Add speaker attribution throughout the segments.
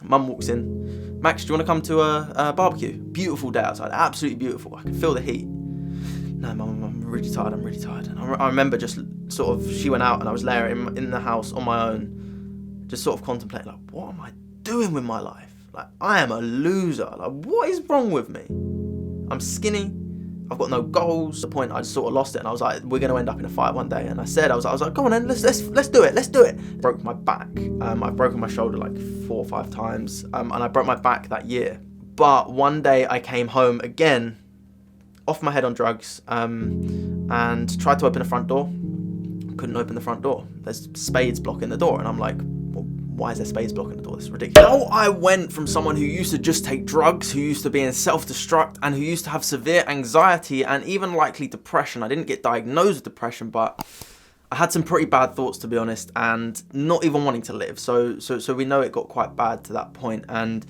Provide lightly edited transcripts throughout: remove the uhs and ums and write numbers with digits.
Speaker 1: Mum walks in. Max, do you want to come to a barbecue? Beautiful day outside, absolutely beautiful. I can feel the heat. No, Mum, I'm really tired. And I remember just sort of, she went out and I was there in the house on my own, just sort of contemplating, like, what am I doing with my life? Like, I am a loser. Like, what is wrong with me? I'm skinny. I've got no goals. At the point I just sort of lost it, and I was like, we're going to end up in a fight one day. And I was like, come on then, let's do it. Broke my back. I've broken my shoulder like 4 or 5 times, and I broke my back that year. But one day I came home again, off my head on drugs, and tried to open the front door. Couldn't open the front door. There's spades blocking the door, and I'm like, well, why is there spades blocking the door? This is ridiculous. How I went from someone who used to just take drugs, who used to be in self-destruct, and who used to have severe anxiety and even likely depression. I didn't get diagnosed with depression, but I had some pretty bad thoughts, to be honest, and not even wanting to live. So we know it got quite bad to that point, and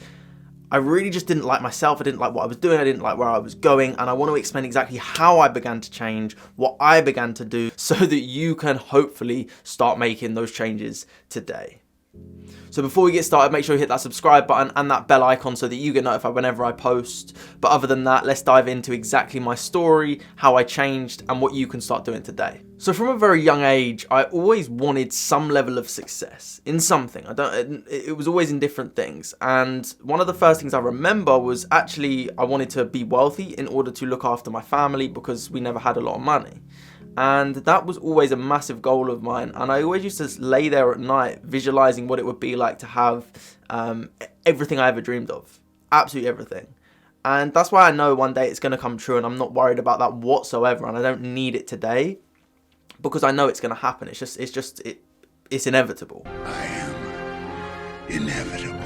Speaker 1: I really just didn't like myself. I didn't like what I was doing. I didn't like where I was going. And I want to explain exactly how I began to change, what I began to do, so that you can hopefully start making those changes today. So before we get started, make sure you hit that subscribe button and that bell icon so that you get notified whenever I post. But other than that, let's dive into exactly my story, how I changed, and what you can start doing today. So from a very young age, I always wanted some level of success in something. It was always in different things. And one of the first things I remember was actually I wanted to be wealthy in order to look after my family, because we never had a lot of money. And that was always a massive goal of mine. And I always used to lay there at night visualizing what it would be like to have everything I ever dreamed of. Absolutely everything. And that's why I know one day it's going to come true, and I'm not worried about that whatsoever. And I don't need it today, because I know it's going to happen. It's inevitable.
Speaker 2: I am inevitable.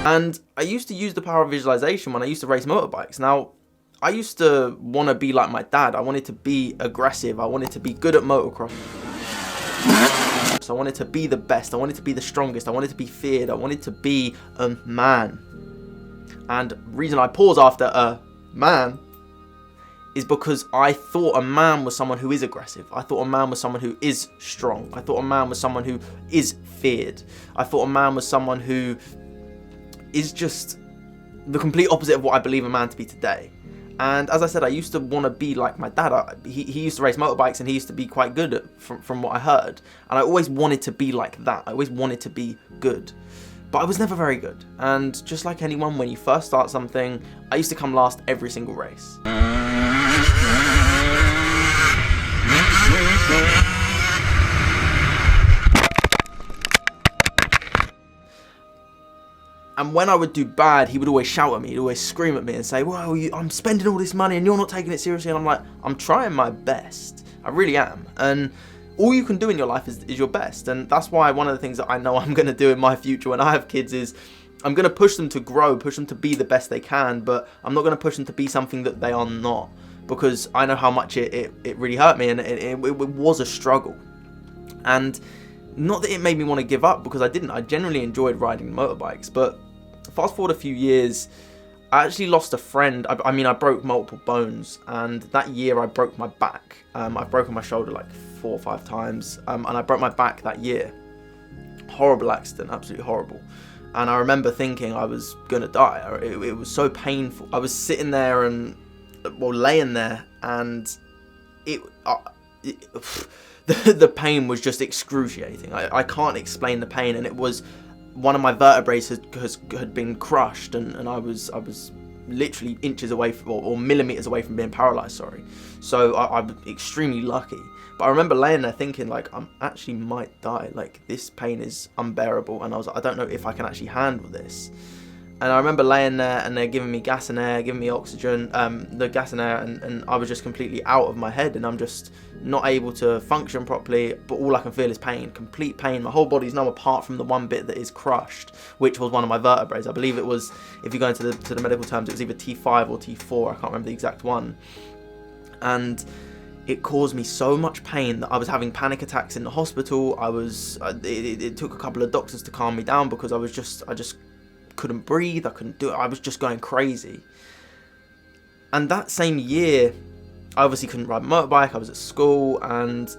Speaker 1: And I used to use the power of visualization when I used to race motorbikes. Now, I used to want to be like my dad. I wanted to be aggressive. I wanted to be good at motocross. So I wanted to be the best. I wanted to be the strongest. I wanted to be feared. I wanted to be a man. And the reason I pause after a man is because I thought a man was someone who is aggressive. I thought a man was someone who is strong. I thought a man was someone who is feared. I thought a man was someone who is just the complete opposite of what I believe a man to be today. And as I said, I used to want to be like my dad. He used to race motorbikes, and he used to be quite good at, from what I heard. And I always wanted to be like that. I always wanted to be good. But I was never very good. And just like anyone, when you first start something, I used to come last every single race. And when I would do bad, he would always shout at me. He'd always scream at me and say, well, I'm spending all this money and you're not taking it seriously. And I'm like, I'm trying my best. I really am. And all you can do in your life is your best. And that's why one of the things that I know I'm going to do in my future when I have kids is I'm going to push them to grow, push them to be the best they can. But I'm not going to push them to be something that they are not. Because I know how much it really hurt me. And it was a struggle. And not that it made me want to give up, because I didn't. I genuinely enjoyed riding motorbikes. But fast forward a few years, I actually lost a friend. I broke multiple bones, and that year I broke my back. I've broken my shoulder like 4 or 5 times, and I broke my back that year. Horrible accident, absolutely horrible. And I remember thinking I was gonna die. It was so painful. I was sitting there laying there, and the pain was just excruciating. I can't explain the pain, and it was one of my vertebrae had been crushed, and I was literally inches away from, or millimeters away from being paralyzed. Sorry. So I'm extremely lucky. But I remember laying there thinking, like, I actually might die. Like, this pain is unbearable, and I was like, I don't know if I can actually handle this. And I remember laying there, and they're giving me gas and air, giving me oxygen, the gas and air, and I was just completely out of my head, and I'm just not able to function properly, but all I can feel is pain, complete pain. My whole body's numb apart from the one bit that is crushed, which was one of my vertebrae. I believe it was, if you go into the medical terms, it was either T5 or T4, I can't remember the exact one. And it caused me so much pain that I was having panic attacks in the hospital. It took a couple of doctors to calm me down, because I just couldn't breathe, I couldn't do it, I was just going crazy. And that same year, I obviously couldn't ride a motorbike, I was at school, and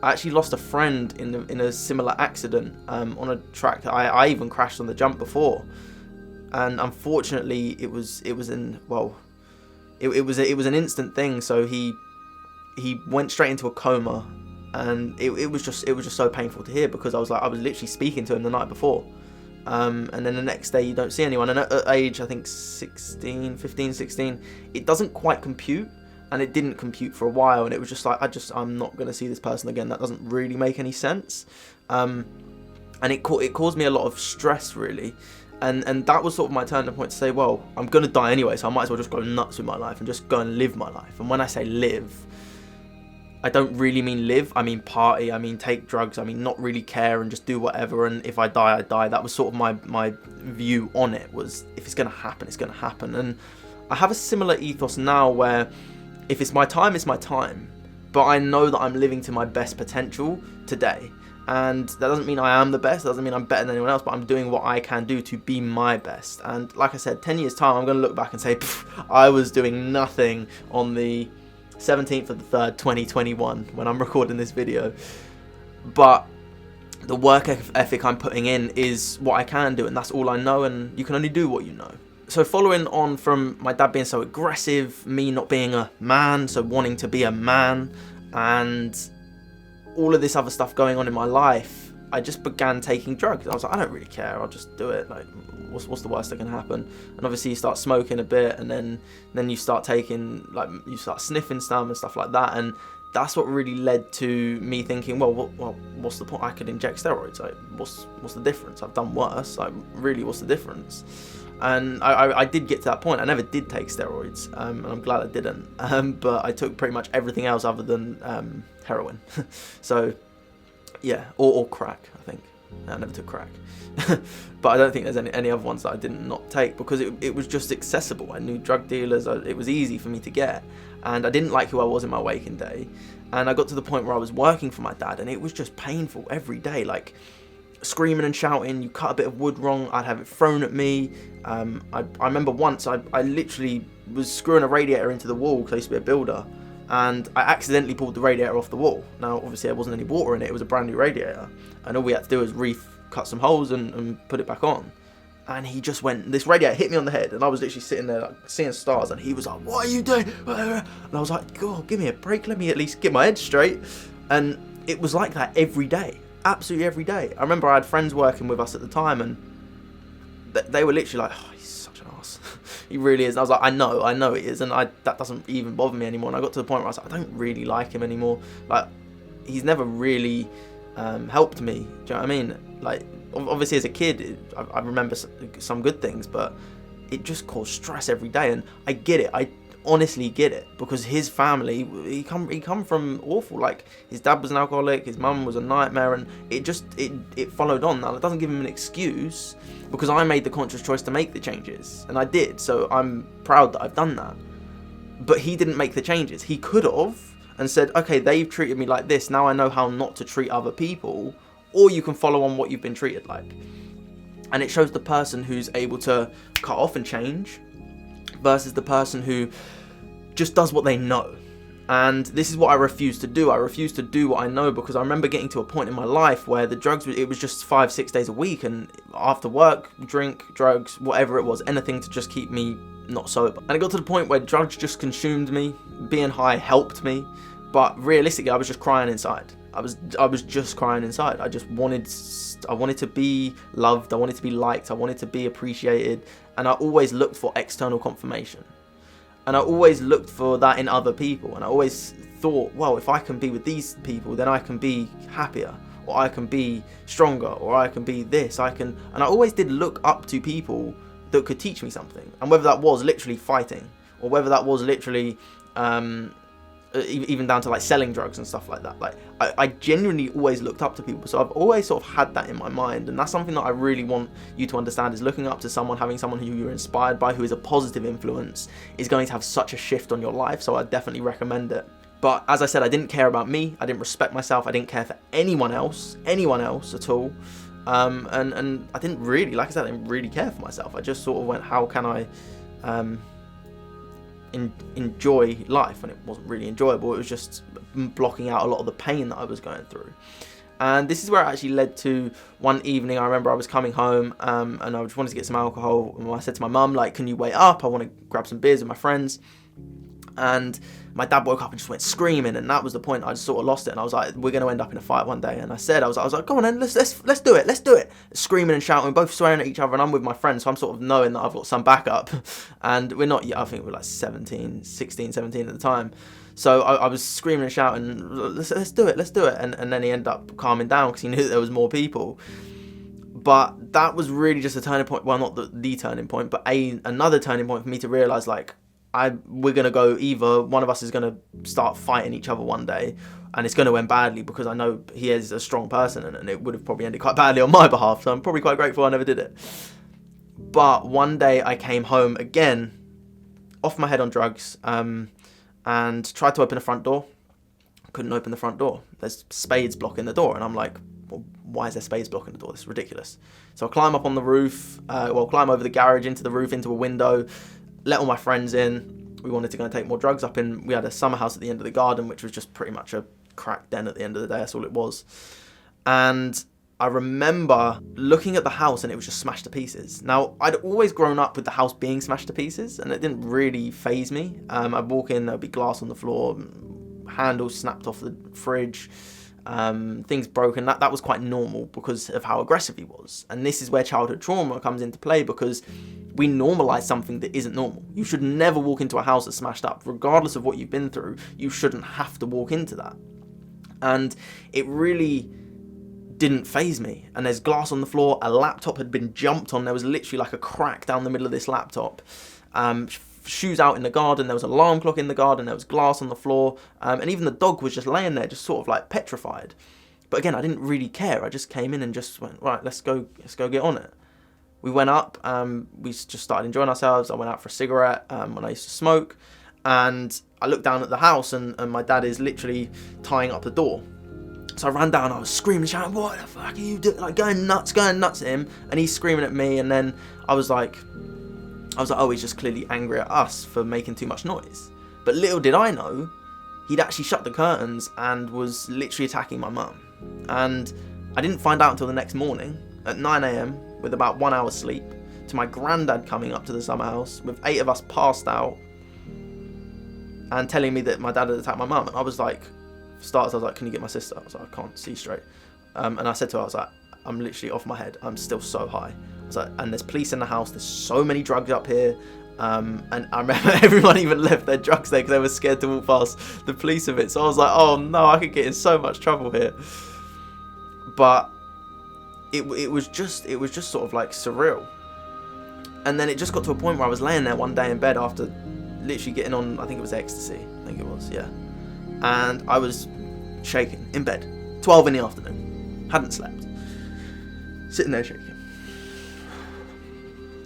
Speaker 1: I actually lost a friend in a similar accident on a track that I even crashed on the jump before, and unfortunately it was an instant thing. So he went straight into a coma, and it was just so painful to hear, because I was literally speaking to him the night before, and then the next day you don't see anyone. And at age, I think 15, 16, it doesn't quite compute. And it didn't compute for a while, and it was just like, I'm not going to see this person again. That doesn't really make any sense. And it caused me a lot of stress, really. And that was sort of my turning point to say, well, I'm going to die anyway, so I might as well just go nuts with my life and just go and live my life. And when I say live, I don't really mean live. I mean party. I mean take drugs. I mean not really care and just do whatever. And if I die, I die. That was sort of my view on it, was if it's going to happen, it's going to happen. And I have a similar ethos now where, if it's my time, it's my time. But I know that I'm living to my best potential today. And that doesn't mean I am the best. That doesn't mean I'm better than anyone else. But I'm doing what I can do to be my best. And like I said, 10 years time, I'm going to look back and say, I was doing nothing on the 17th of the 3rd, 2021, when I'm recording this video. But the work ethic I'm putting in is what I can do. And that's all I know. And you can only do what you know. So following on from my dad being so aggressive, me not being a man, so wanting to be a man, and all of this other stuff going on in my life, I just began taking drugs. I was like, I don't really care, I'll just do it. Like, what's the worst that can happen? And obviously you start smoking a bit, and then you start taking, like, you start sniffing some and stuff like that. And that's what really led to me thinking, well, what's the point? I could inject steroids. Like, what's the difference? I've done worse. Like, really, what's the difference? And I did get to that point. I never did take steroids, and I'm glad I didn't. But I took pretty much everything else other than heroin. So, yeah, or crack, I think. I never took crack. But I don't think there's any other ones that I did not take, because it was just accessible. I knew drug dealers. It was easy for me to get. And I didn't like who I was in my waking day. And I got to the point where I was working for my dad, and it was just painful every day. Like, screaming and shouting, you cut a bit of wood wrong, I'd have it thrown at me. I remember once I literally was screwing a radiator into the wall, because I used to be a builder, and I accidentally pulled the radiator off the wall. Now obviously there wasn't any water in it, it was a brand new radiator, and all we had to do was cut some holes and put it back on. And he just went, this radiator hit me on the head, and I was literally sitting there like seeing stars, and he was like, what are you doing? And I was like, God, give me a break, let me at least get my head straight. And it was like that every day. Absolutely every day. I remember I had friends working with us at the time, and they were literally like, oh, he's such an ass. He really is. And I was like, I know it is, and that doesn't even bother me anymore. And I got to the point where I was like, I don't really like him anymore. Like, he's never really helped me. Do you know what I mean? Like, obviously as a kid, I remember some good things, but it just caused stress every day. And I get it. I honestly get it, because his family, he come from awful. Like, his dad was an alcoholic, his mum was a nightmare, and it followed on. Now that doesn't give him an excuse, because I made the conscious choice to make the changes, and I did, so I'm proud that I've done that. But he didn't make the changes. He could have and said, okay, they've treated me like this, now I know how not to treat other people, or you can follow on what you've been treated like. And it shows the person who's able to cut off and change versus the person who just does what they know. And this is what I refuse to do. I refuse to do what I know, because I remember getting to a point in my life where the drugs, it was just 5-6 days a week, and after work, drink, drugs, whatever it was, anything to just keep me not sober. And it got to the point where drugs just consumed me. Being high helped me, but realistically I was just crying inside. I was just crying inside. I wanted to be loved, I wanted to be liked, I wanted to be appreciated, and I always looked for external confirmation. And I always looked for that in other people, and I always thought, well, if I can be with these people, then I can be happier, or I can be stronger, or I can be this, and I always did look up to people that could teach me something. And whether that was literally fighting, or whether that was literally even down to like selling drugs and stuff like that. Like, I genuinely always looked up to people, so I've always sort of had that in my mind, and that's something that I really want you to understand, is looking up to someone, having someone who you're inspired by, who is a positive influence, is going to have such a shift on your life. So I definitely recommend it. But as I said, I didn't care about me, I didn't respect myself, I didn't care for anyone else at all. And I didn't really, like I said, I didn't really care for myself. I just sort of went, how can I enjoy life, and it wasn't really enjoyable. It was just blocking out a lot of the pain that I was going through. And this is where it actually led to one evening. I remember I was coming home and I just wanted to get some alcohol. And I said to my mum, like, can you wait up? I want to grab some beers with my friends. And my dad woke up and just went screaming, and that was the point. I just sort of lost it, and I was like, we're going to end up in a fight one day. And I was like, come on then, let's do it. Screaming and shouting, both swearing at each other, and I'm with my friends, so I'm sort of knowing that I've got some backup. And we're not yet, I think we're like 16, 17 at the time. So I was screaming and shouting, let's do it. And then he ended up calming down because he knew that there was more people. But that was really just a turning point. Well, not the turning point, but another turning point for me to realise, like, we're going to go, either one of us is going to start fighting each other one day, and it's going to end badly, because I know he is a strong person, and it would have probably ended quite badly on my behalf. So I'm probably quite grateful I never did it. But one day I came home again, off my head on drugs, and tried to open the front door. Couldn't open the front door. There's spades blocking the door, and I'm like, well, why is there spades blocking the door? This is ridiculous. So I climb up on the roof, climb over the garage, into the roof, into a window, let all my friends in. We wanted to go and take more drugs up in. We had a summer house at the end of the garden, which was just pretty much a crack den at the end of the day. That's all it was. And I remember looking at the house, and it was just smashed to pieces. Now, I'd always grown up with the house being smashed to pieces, and it didn't really faze me. I'd walk in, there'd be glass on the floor, handles snapped off the fridge, things broken. That was quite normal because of how aggressive he was. And this is where childhood trauma comes into play, because we normalize something that isn't normal. You should never walk into a house that's smashed up. Regardless of what you've been through, you shouldn't have to walk into that. And it really didn't faze me. And there's glass on the floor, a laptop had been jumped on, there was literally like a crack down the middle of this laptop. Shoes out in the garden, there was an alarm clock in the garden, there was glass on the floor, and even the dog was just laying there, just sort of like petrified. But again, I didn't really care. I just came in and just went, right, let's go get on it. We went up, we just started enjoying ourselves. I went out for a cigarette when I used to smoke, and I looked down at the house, and my dad is literally tying up the door. So I ran down, I was screaming, shouting, what the fuck are you doing? Like going nuts at him, and he's screaming at me. And then I was like, oh, he's just clearly angry at us for making too much noise. But little did I know, he'd actually shut the curtains and was literally attacking my mum. And I didn't find out until the next morning at 9 a.m. with about 1 hour's sleep, to my granddad coming up to the summer house with 8 of us passed out and telling me that my dad had attacked my mum. And I was like, for starters, I was like, can you get my sister? I was like, I can't see straight. And I said to her, I was like, I'm literally off my head. I'm still so high. I was like, and there's police in the house. There's so many drugs up here. And I remember everyone even left their drugs there because they were scared to walk past the police of it. So I was like, oh no, I could get in so much trouble here. But it was just sort of like surreal. And then it just got to a point where I was laying there one day in bed after literally getting on, I think it was ecstasy. I think it was, yeah. And I was shaking in bed, 12 in the afternoon, hadn't slept, sitting there shaking.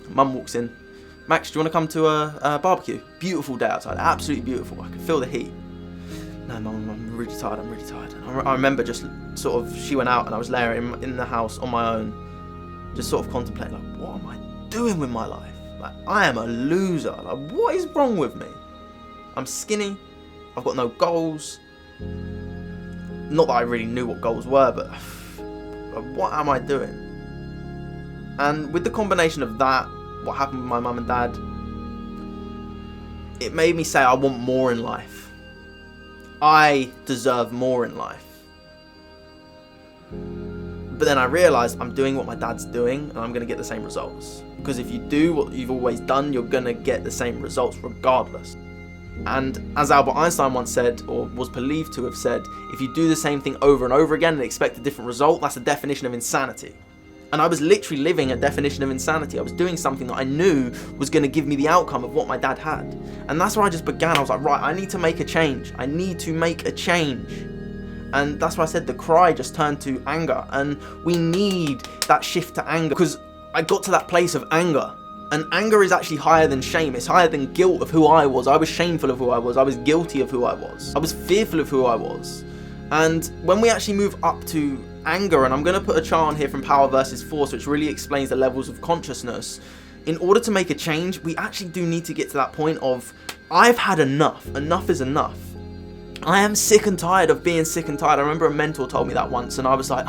Speaker 1: Mum walks in. Max, do you want to come to a barbecue? Beautiful day outside, absolutely beautiful. I can feel the heat. No, Mum, I'm really tired. I remember just sort of, she went out and I was laying in the house on my own, just sort of contemplating, like, what am I doing with my life? Like, I am a loser. Like, what is wrong with me? I'm skinny. I've got no goals. Not that I really knew what goals were, but what am I doing? And with the combination of that, what happened with my mum and dad, it made me say I want more in life. I deserve more in life. But then I realised I'm doing what my dad's doing, and I'm going to get the same results. Because if you do what you've always done, you're going to get the same results regardless. And as Albert Einstein once said, or was believed to have said, if you do the same thing over and over again and expect a different result, that's a definition of insanity. And I was literally living a definition of insanity. I was doing something that I knew was going to give me the outcome of what my dad had. And that's where I just began. I was like, right, I need to make a change. I need to make a change. And that's why I said the cry just turned to anger. And we need that shift to anger, because I got to that place of anger. And anger is actually higher than shame. It's higher than guilt of who I was. I was shameful of who I was. I was guilty of who I was. I was fearful of who I was. And when we actually move up to anger, and I'm going to put a chart on here from Power versus Force, which really explains the levels of consciousness. In order to make a change, we actually do need to get to that point of I've had enough. Enough is enough. I am sick and tired of being sick and tired. I remember a mentor told me that once, and I was like,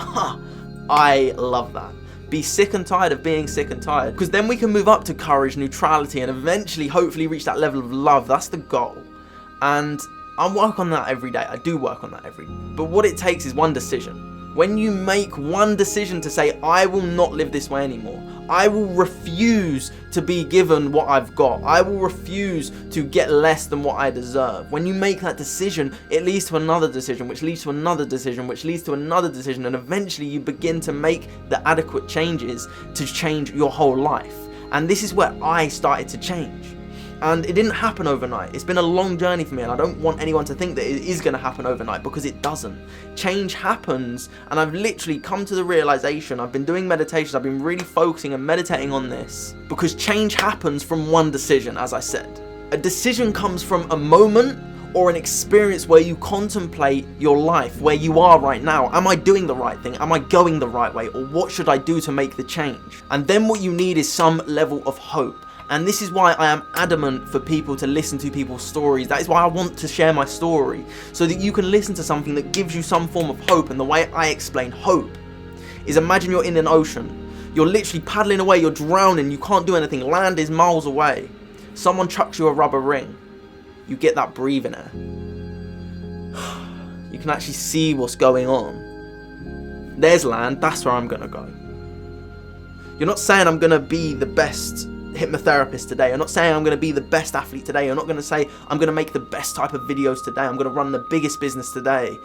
Speaker 1: I love that. Be sick and tired of being sick and tired. Because then we can move up to courage, neutrality, and eventually, hopefully, reach that level of love. That's the goal. And I work on that every day. I do work on that every day. But what it takes is one decision. When you make one decision to say, I will not live this way anymore. I will refuse to be given what I've got. I will refuse to get less than what I deserve. When you make that decision, it leads to another decision, which leads to another decision, which leads to another decision, and eventually you begin to make the adequate changes to change your whole life. And this is where I started to change. And it didn't happen overnight. It's been a long journey for me, and I don't want anyone to think that it is going to happen overnight, because it doesn't. Change happens, and I've literally come to the realization, I've been doing meditations, I've been really focusing and meditating on this, because change happens from one decision, as I said. A decision comes from a moment or an experience where you contemplate your life, where you are right now. Am I doing the right thing? Am I going the right way? Or what should I do to make the change? And then what you need is some level of hope. And this is why I am adamant for people to listen to people's stories. That is why I want to share my story, so that you can listen to something that gives you some form of hope. And the way I explain hope is, imagine you're in an ocean. You're literally paddling away, you're drowning, you can't do anything. Land is miles away. Someone chucks you a rubber ring. You get that breathing air. You can actually see what's going on. There's land, that's where I'm gonna go. You're not saying I'm gonna be the best hypnotherapist today. You're not saying I'm going to be the best athlete today. You're not going to say I'm going to make the best type of videos today. I'm going to run the biggest business today.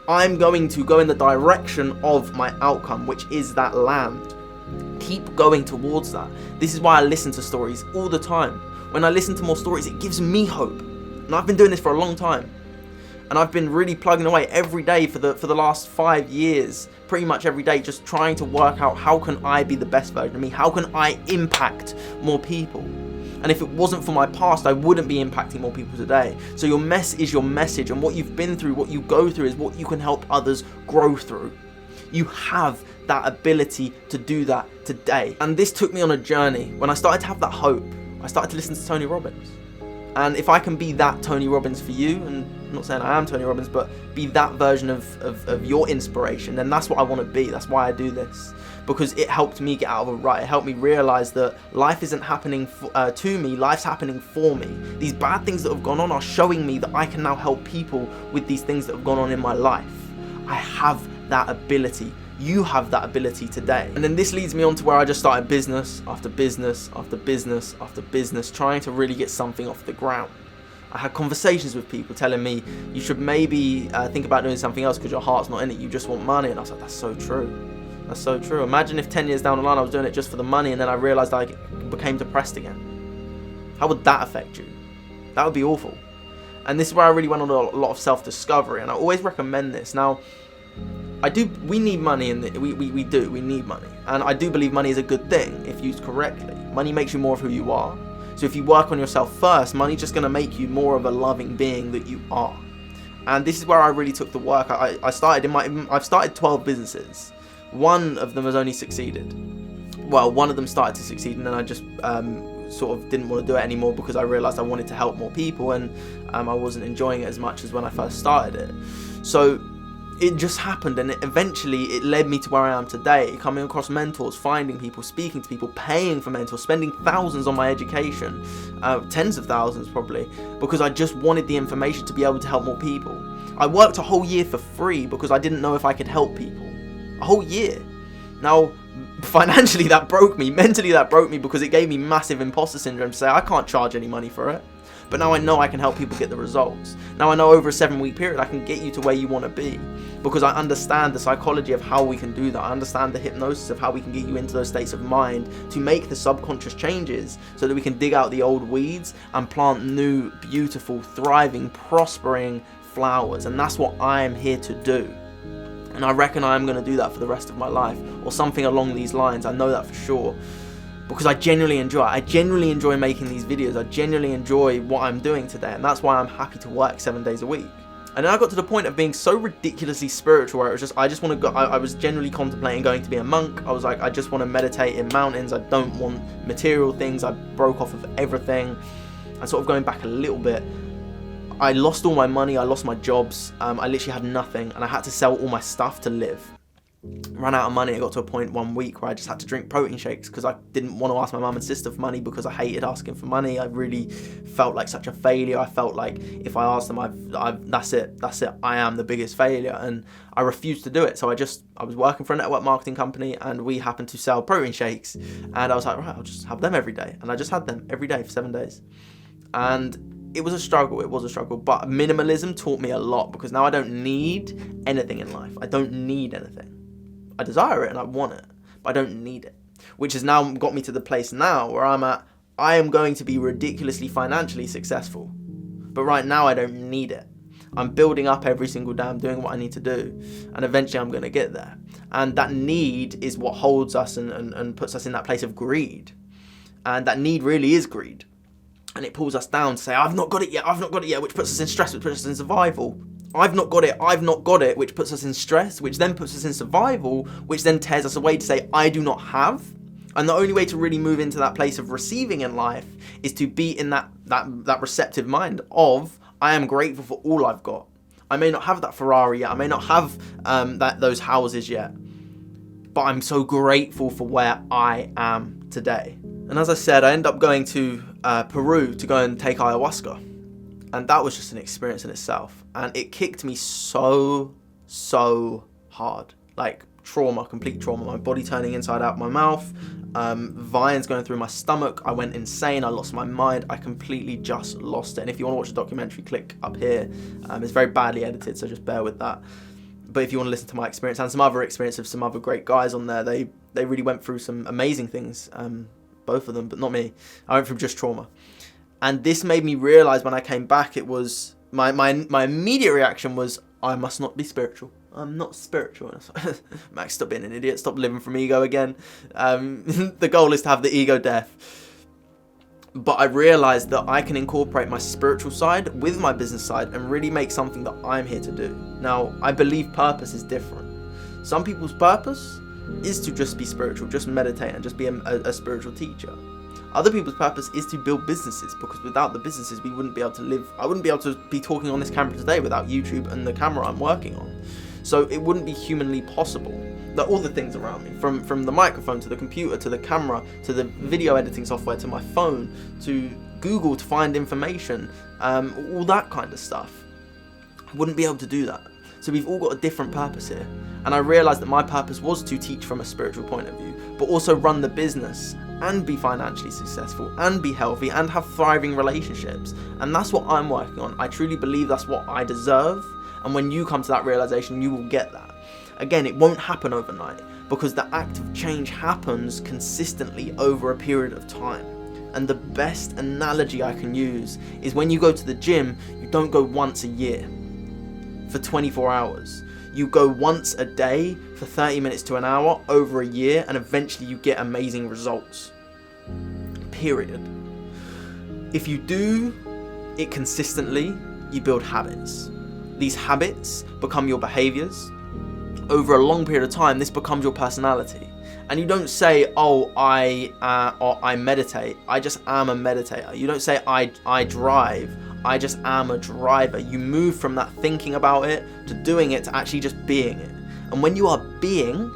Speaker 1: I'm going to go in the direction of my outcome, which is that land. Keep going towards that. This is why I listen to stories all the time. When I listen to more stories, it gives me hope. And I've been doing this for a long time. And I've been really plugging away every day for the last 5 years, pretty much every day, just trying to work out, how can I be the best version of me? How can I impact more people? And if it wasn't for my past, I wouldn't be impacting more people today. So your mess is your message, and what you've been through, what you go through, is what you can help others grow through. You have that ability to do that today. And this took me on a journey. When I started to have that hope, I started to listen to Tony Robbins. And if I can be that Tony Robbins for you, and I'm not saying I am Tony Robbins, but be that version of your inspiration, then that's what I want to be. That's why I do this. Because it helped me get out of a rut. It helped me realize that life isn't happening to me, life's happening for me. These bad things that have gone on are showing me that I can now help people with these things that have gone on in my life. I have that ability. You have that ability today. And then this leads me on to where I just started business after business after business after business, trying to really get something off the ground. I had conversations with people telling me, you should maybe think about doing something else because your heart's not in it, you just want money. And I was like, that's so true. That's so true. Imagine if 10 years down the line I was doing it just for the money, and then I realized I became depressed again. How would that affect you? That would be awful. And this is where I really went on a lot of self-discovery, and I always recommend this. Now, we need money, and we need money. And I do believe money is a good thing if used correctly. Money makes you more of who you are. So if you work on yourself first, money's just going to make you more of a loving being that you are. And this is where I really took the work. I've started 12 businesses. One of them has only succeeded. Well, one of them started to succeed, and then I just sort of didn't want to do it anymore because I realized I wanted to help more people, and I wasn't enjoying it as much as when I first started it. So it just happened, and eventually it led me to where I am today, coming across mentors, finding people, speaking to people, paying for mentors, spending thousands on my education, tens of thousands probably, because I just wanted the information to be able to help more people. I worked a whole year for free because I didn't know if I could help people. A whole year. Now, financially that broke me, mentally that broke me, because it gave me massive imposter syndrome to say I can't charge any money for it. But now I know I can help people get the results. Now I know over a 7-week period I can get you to where you want to be, because I understand the psychology of how we can do that. I understand the hypnosis of how we can get you into those states of mind to make the subconscious changes so that we can dig out the old weeds and plant new, beautiful, thriving, prospering flowers. And that's what I am here to do. And I reckon I'm going to do that for the rest of my life, or something along these lines. I know that for sure, because I genuinely enjoy it. I genuinely enjoy making these videos. I genuinely enjoy what I'm doing today, and that's why I'm happy to work 7 days a week. And then I got to the point of being so ridiculously spiritual where it was just, I just want to go, I was genuinely contemplating going to be a monk. I was like, I just want to meditate in mountains. I don't want material things. I broke off of everything. And sort of going back a little bit, I lost all my money, I lost my jobs, I literally had nothing, and I had to sell all my stuff to live. Ran out of money. I got to a point one week where I just had to drink protein shakes because I didn't want to ask my mum and sister for money because I hated asking for money. I really felt like such a failure. I felt like if I asked them, that's it, I am the biggest failure, and I refused to do it. So I was working for a network marketing company, and we happened to sell protein shakes, and I was like, right, I'll just have them every day, and I just had them every day for 7 days, and it was a struggle, but minimalism taught me a lot, because now I don't need anything in life. I don't need anything. I desire it and I want it, but I don't need it, which has now got me to the place now where I'm at. I am going to be ridiculously financially successful, but right now I don't need it. I'm building up every single day. I'm doing what I need to do, and eventually I'm going to get there. And that need is what holds us and puts us in that place of greed. And that need really is greed. And it pulls us down to say, I've not got it yet, which puts us in stress, which puts us in survival. I've not got it, which puts us in stress, which then puts us in survival, which then tears us away to say, I do not have. And the only way to really move into that place of receiving in life is to be in that receptive mind of, I am grateful for all I've got. I may not have that Ferrari yet, I may not have those houses yet, but I'm so grateful for where I am today. And as I said, I ended up going to Peru to go and take ayahuasca. And that was just an experience in itself. And it kicked me so hard. Like trauma, complete trauma. My body turning inside out my mouth, vines going through my stomach. I went insane. I lost my mind. I completely just lost it. And if you want to watch the documentary, click up here. It's very badly edited, so just bear with that. But if you want to listen to my experience and some other experience of some other great guys on there, they really went through some amazing things. Both of them, but not me. I went through just trauma. And this made me realize when I came back, it was my immediate reaction was, I must not be spiritual. I'm not spiritual. Max, stop being an idiot. Stop living from ego again. The goal is to have the ego death. But I realized that I can incorporate my spiritual side with my business side and really make something that I'm here to do. Now, I believe purpose is different. Some people's purpose is to just be spiritual, just meditate and just be a spiritual teacher. Other people's purpose is to build businesses, because without the businesses we wouldn't be able to live. I wouldn't be able to be talking on this camera today without YouTube and the camera I'm working on. So it wouldn't be humanly possible. That all the things around me, from the microphone to the computer to the camera to the video editing software to my phone to Google to find information, all that kind of stuff, I wouldn't be able to do that. So we've all got a different purpose here. And I realised that my purpose was to teach from a spiritual point of view, but also run the business and be financially successful and be healthy and have thriving relationships. And that's what I'm working on. I truly believe that's what I deserve. And when you come to that realisation, you will get that. Again, it won't happen overnight, because the act of change happens consistently over a period of time. And the best analogy I can use is when you go to the gym, you don't go once a year for 24 hours. You go once a day for 30 minutes to an hour over a year, and eventually you get amazing results. Period. If you do it consistently, you build habits. These habits become your behaviors. Over a long period of time, this becomes your personality. And you don't say, oh, I meditate. I just am a meditator. You don't say, I drive. I just am a driver. You move from that thinking about it to doing it to actually just being it. And when you are being,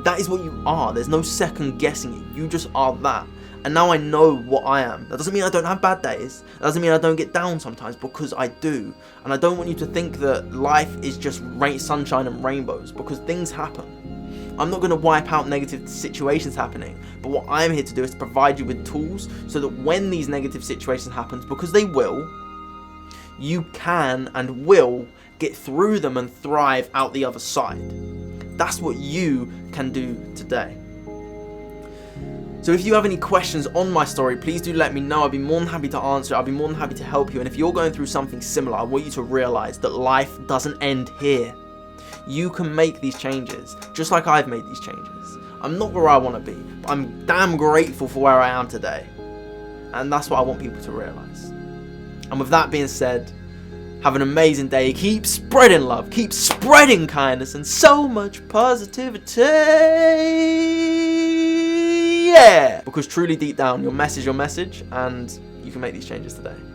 Speaker 1: that is what you are. There's no second guessing it. You just are that. And now I know what I am. That doesn't mean I don't have bad days. That doesn't mean I don't get down sometimes, because I do. And I don't want you to think that life is just sunshine and rainbows, because things happen. I'm not going to wipe out negative situations happening, but what I'm here to do is to provide you with tools so that when these negative situations happen, because they will, you can and will get through them and thrive out the other side. That's what you can do today. So if you have any questions on my story, please do let me know. I'll be more than happy to answer. I'll be more than happy to help you. And if you're going through something similar, I want you to realize that life doesn't end here. You can make these changes, just like I've made these changes. I'm not where I want to be, but I'm damn grateful for where I am today. And that's what I want people to realize. And with that being said, have an amazing day. Keep spreading love, keep spreading kindness, and so much positivity. Yeah! Because truly deep down, your message, and you can make these changes today.